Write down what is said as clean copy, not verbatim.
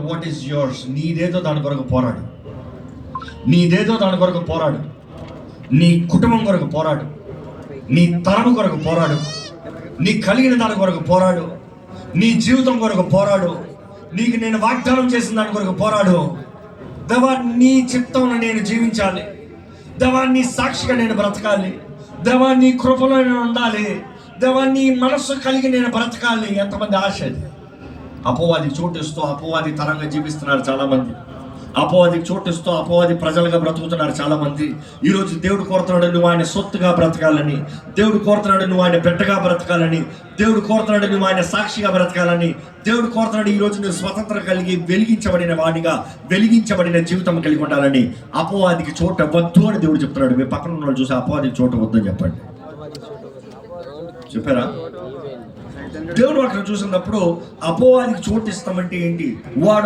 What is yours, నీదేదో దాని కొరకు పోరాడు. నీదేదో దాని కొరకు పోరాడు. నీ కుటుంబం కొరకు పోరాడు. నీ తరం కొరకు పోరాడు. నీ కలిగిన దాని కొరకు పోరాడు. నీ జీవితం కొరకు పోరాడు. నీకు నేను వాగ్దానం చేసిన దాని కొరకు పోరాడు. దేవా, నీ చిత్తంలో నేను జీవించాలి. దేవా, నీ సాక్షిగా నేను బ్రతకాలి. దేవా, నీ కృపలో నేను ఉండాలి. దేవా, నీ మనస్సు కలిగి నేను బ్రతకాలి. ఎంతమంది ఆశ అది. అపవాదికి చోటిస్తూ అపవాది తరంగా జీవిస్తున్నారు చాలామంది. అపవాదికి చోటిస్తూ అపవాది ప్రజలుగా బ్రతుకుతున్నారు చాలామంది. ఈరోజు దేవుడు కోరుతున్నాడు నువ్వు ఆయన సొత్తుగా బ్రతకాలని. దేవుడు కోరుతున్నాడు నువ్వు ఆయన బిడ్డగా బ్రతకాలని. దేవుడు కోరుతున్నాడు నువ్వు ఆయన సాక్షిగా బ్రతకాలని. దేవుడు కోరుతున్నాడు ఈరోజు నువ్వు స్వతంత్రం కలిగి వెలిగించబడిన వాడిగా, వెలిగించబడిన జీవితం కలిగి ఉండాలని. అపవాదికి చోట వద్దు అని దేవుడు చెప్తున్నాడు. మీ పక్కన ఉన్న వాళ్ళు చూసి అపవాదికి చోట వద్దని చెప్పండి. చెప్పారా? దేవుడు అక్కడ చూసినప్పుడు అపవాదికి చోటు ఇస్తామంటే ఏంటి? వాడు